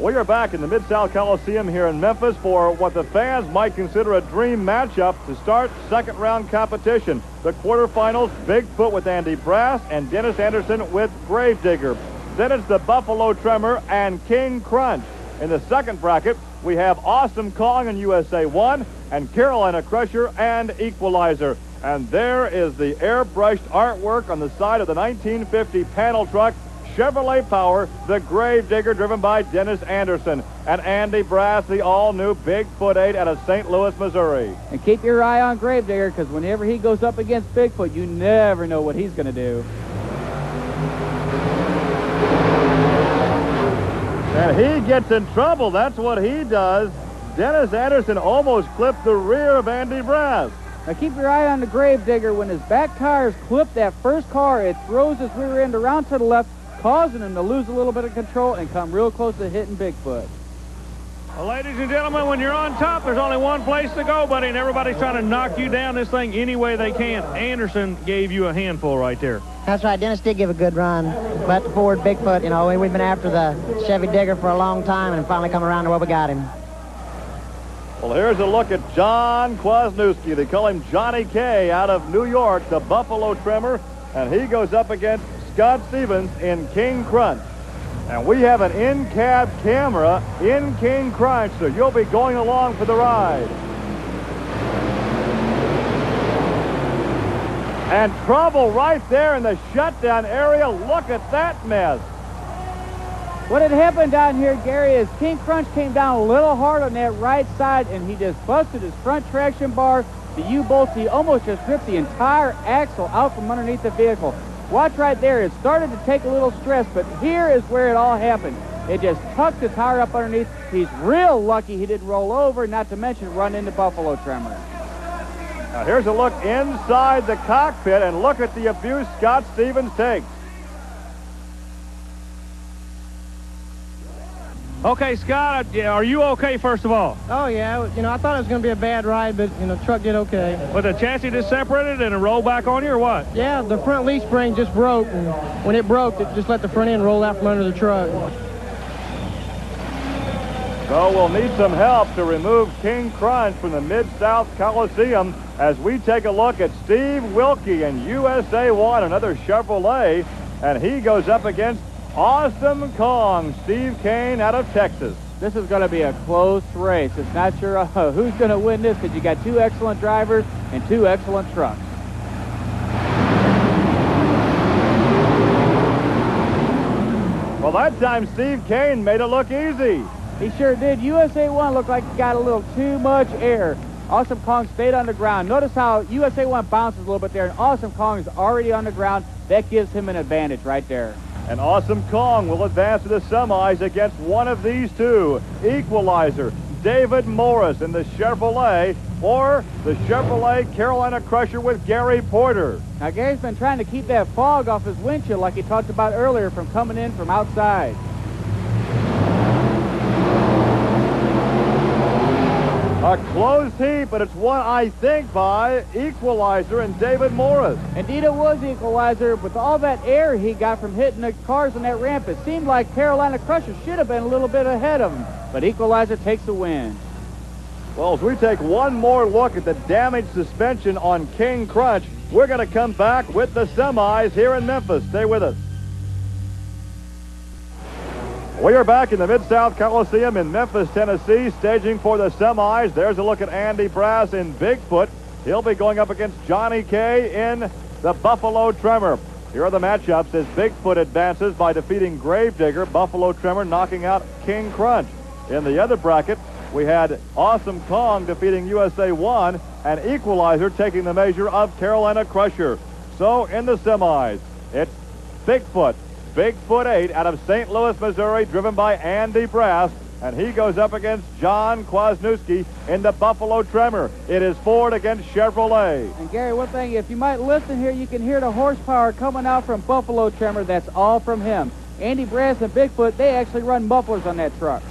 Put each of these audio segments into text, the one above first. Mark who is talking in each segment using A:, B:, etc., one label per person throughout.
A: We are back in the Midsouth Coliseum here in Memphis for what the fans might consider a dream matchup to start second-round competition. The quarterfinals, Bigfoot with Andy Brass and Dennis Anderson with Gravedigger. Then it's the Buffalo Tremor and King Krunch. In the second bracket, we have Awesome Kong and USA 1 and Carolina Crusher and Equalizer. And there is the airbrushed artwork on the side of the 1950 panel truck, Chevrolet Power, the Gravedigger, driven by Dennis Anderson, and Andy Brass, the all-new Bigfoot 8 out of St. Louis, Missouri.
B: And keep your eye on Gravedigger, because whenever he goes up against Bigfoot, you never know what he's going to do.
A: And he gets in trouble. That's what he does. Dennis Anderson almost clipped the rear of Andy Brass.
B: Now keep your eye on the Gravedigger. When his back tires clip that first car, it throws his rear end around to the left, causing him to lose a little bit of control and come real close to hitting Bigfoot.
C: Well, ladies and gentlemen, when you're on top, there's only one place to go, buddy, and everybody's trying to knock you down this thing any way they can. Anderson gave you a handful right there.
D: That's right. Dennis did give a good run. But the Ford Bigfoot, you know, we've been after the Chevy Digger for a long time and finally come around to where we got him.
A: Well, here's a look at John Kwasniewski. They call him Johnny K out of New York, the Buffalo Tremor, and he goes up against Scott Stevens in King Krunch. And we have an in-cab camera in King Krunch, so you'll be going along for the ride. And trouble right there in the shutdown area. Look at that mess.
B: What had happened down here, Gary, is King Krunch came down a little hard on that right side, and he just busted his front traction bar, the U-bolts. He almost just ripped the entire axle out from underneath the vehicle. Watch right there. It started to take a little stress, but here is where it all happened. It just tucked the tire up underneath. He's real lucky he didn't roll over, not to mention run into Buffalo Tremor.
A: Now here's a look inside the cockpit, and look at the abuse Scott Stevens takes.
C: Okay, Scott, are you okay, first of all?
E: Oh, yeah. You know, I thought it was going to be a bad ride, but, you know, the truck did okay.
C: But the chassis just separated and it rolled back on you, or what?
E: Yeah, the front leaf spring just broke, and when it broke, it just let the front end roll out from under the truck.
A: So we'll need some help to remove King Krunch from the Mid-South Coliseum as we take a look at Steve Wilkie in USA 1, another Chevrolet, and he goes up against Awesome Kong, Steve Cain out of Texas.
B: This is going to be a close race. It's not sure who's going to win this, because you got two excellent drivers and two excellent trucks.
A: Well, that time Steve Cain made it look easy.
B: He sure did. USA 1 looked like he got a little too much air. Awesome Kong stayed on the ground. Notice how USA 1 bounces a little bit there, and Awesome Kong is already on the ground. That gives him an advantage right there.
A: And Awesome Kong will advance to the semis against one of these two, Equalizer, David Morris in the Chevrolet, or the Chevrolet Carolina Crusher with Gary Porter.
B: Now, Gary's been trying to keep that fog off his windshield like he talked about earlier from coming in from outside.
A: A close heat, but it's won, I think, by Equalizer and David Morris.
B: Indeed, it was Equalizer. With all that air he got from hitting the cars on that ramp, it seemed like Carolina Crusher should have been a little bit ahead of him. But Equalizer takes the win.
A: Well, as we take one more look at the damaged suspension on King Krunch, we're going to come back with the semis here in Memphis. Stay with us. We are back in the Mid-South Coliseum in Memphis, Tennessee, staging for the semis. There's a look at Andy Brass in Bigfoot. He'll be going up against Johnny K in the Buffalo Tremor. Here are the matchups as Bigfoot advances by defeating Gravedigger, Buffalo Tremor knocking out King Krunch. In the other bracket, we had Awesome Kong defeating USA 1 and Equalizer taking the measure of Carolina Crusher. So in the semis, it's Bigfoot 8 out of St. Louis, Missouri, driven by Andy Brass, and he goes up against John Kwasniewski in the Buffalo Tremor. It is Ford against Chevrolet.
B: And Gary, one thing, if you might listen here, you can hear the horsepower coming out from Buffalo Tremor. That's all from him. Andy Brass and Bigfoot, they actually run mufflers on that truck.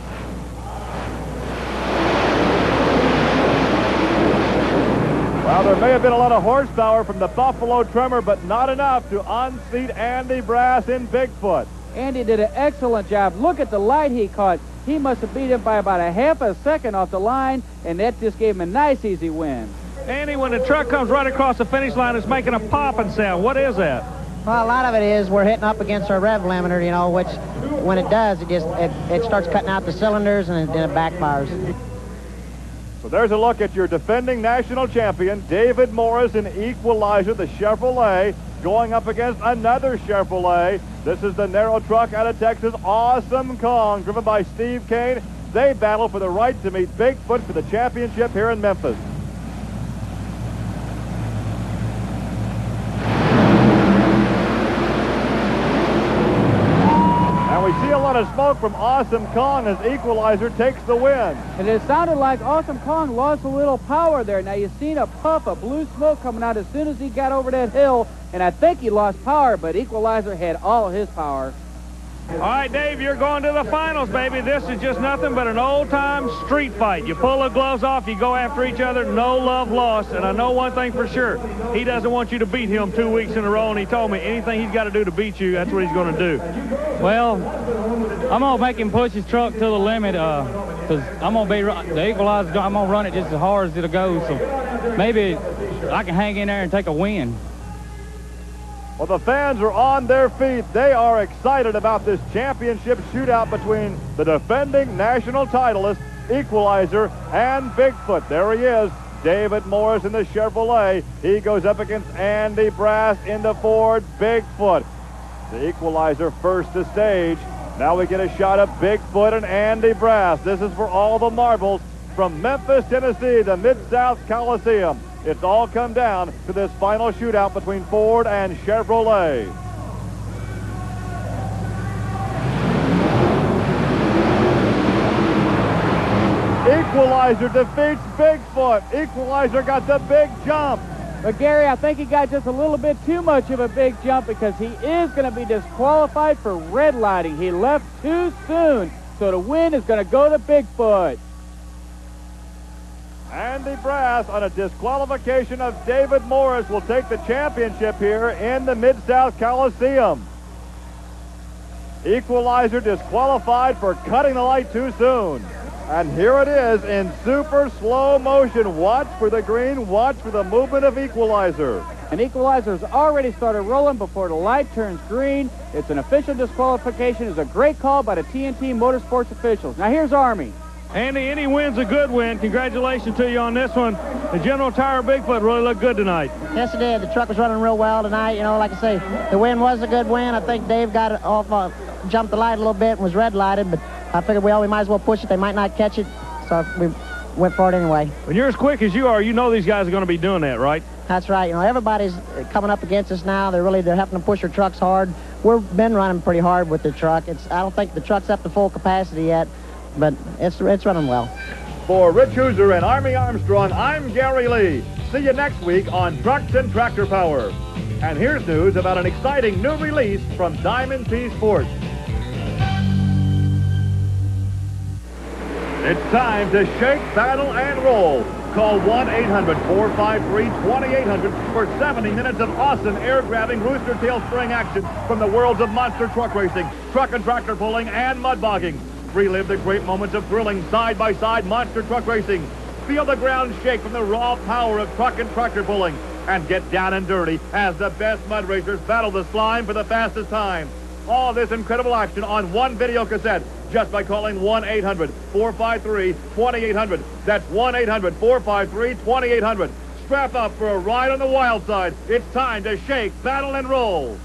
A: Well, there may have been a lot of horsepower from the Buffalo Tremor, but not enough to unseat Andy Brass in Bigfoot.
B: Andy did an excellent job. Look at the light he caught. he must have beat him by about a half a second off the line, and that just gave him a nice, easy win.
C: Andy, when the truck comes right across the finish line, it's making a popping sound. What is that?
D: Well, a lot of it is we're hitting up against our rev limiter, you know, which when it does, it starts cutting out the cylinders and it backfires.
A: So there's a look at your defending national champion, David Morris in Equalizer, the Chevrolet, going up against another Chevrolet. This is the narrow truck out of Texas, Awesome Kong, driven by Steve Cain. They battle for the right to meet Bigfoot for the championship here in Memphis. And we see a lot of smoke from Awesome Kong as Equalizer takes the win.
B: And it sounded like Awesome Kong lost a little power there. Now, you've seen a puff of blue smoke coming out as soon as he got over that hill, and I think he lost power, but Equalizer had all of his power.
C: All right, Dave, you're going to the finals, baby. This is just nothing but an old-time street fight. You pull the gloves off, you go after each other, no love lost. And I know one thing for sure. He doesn't want you to beat him 2 weeks in a row, and he told me anything he's got to do to beat you, that's what he's going to do.
F: Well, I'm going to make him push his truck to the limit because I'm going to be the Equalizer. I'm going to run it just as hard as it'll go. So maybe I can hang in there and take a win.
A: Well, the fans are on their feet. They are excited about this championship shootout between the defending national titleist, Equalizer, and Bigfoot. There he is, David Morris in the Chevrolet. He goes up against Andy Brass in the Ford Bigfoot. The Equalizer first to stage. Now we get a shot of Bigfoot and Andy Brass. This is for all the marbles from Memphis, Tennessee, the Midsouth Coliseum. It's all come down to this final shootout between Ford and Chevrolet. Equalizer defeats Bigfoot. Equalizer got the big jump.
B: But, Gary, I think he got just a little bit too much of a big jump because he is going to be disqualified for red lighting. He left too soon, so the win is going to go to Bigfoot.
A: Andy Brass on a disqualification of David Morris will take the championship here in the Mid-South Coliseum. Equalizer disqualified for cutting the light too soon. And here it is in super slow motion. Watch for the green, watch for the movement of Equalizer.
B: And Equalizer's already started rolling before the light turns green. It's an official disqualification. It's a great call by the TNT Motorsports officials. Now here's Army.
C: Andy, any win's a good win. Congratulations to you on this one. The General Tire Bigfoot really looked good tonight.
D: Yes, it did. The truck was running real well tonight. You know, like I say, the win was a good win. I think Dave got it off, jumped the light a little bit and was red lighted, but I figured we might as well push it. They might not catch it, so we went for it anyway.
C: When you're as quick as you are, you know these guys are going to be doing that, right?
D: That's right. You know, everybody's coming up against us now. They're having to push their trucks hard. We've been running pretty hard with the truck. I don't think the truck's up to full capacity yet, but it's running well.
A: For Rich Hooser and Army Armstrong, I'm Gary Lee. See you next week on Trucks and Tractor Power. And here's news about an exciting new release from Diamond P Sports. It's time to shake, battle, and roll. Call 1-800-453-2800 for 70 minutes of awesome air-grabbing rooster tail spring action from the worlds of monster truck racing, truck and tractor pulling, and mud bogging. Relive the great moments of thrilling side-by-side monster truck racing. Feel the ground shake from the raw power of truck and tractor pulling. And get down and dirty as the best mud racers battle the slime for the fastest time. All this incredible action on one video cassette just by calling 1-800-453-2800. That's 1-800-453-2800. Strap up for a ride on the wild side. It's time to shake, battle, and roll.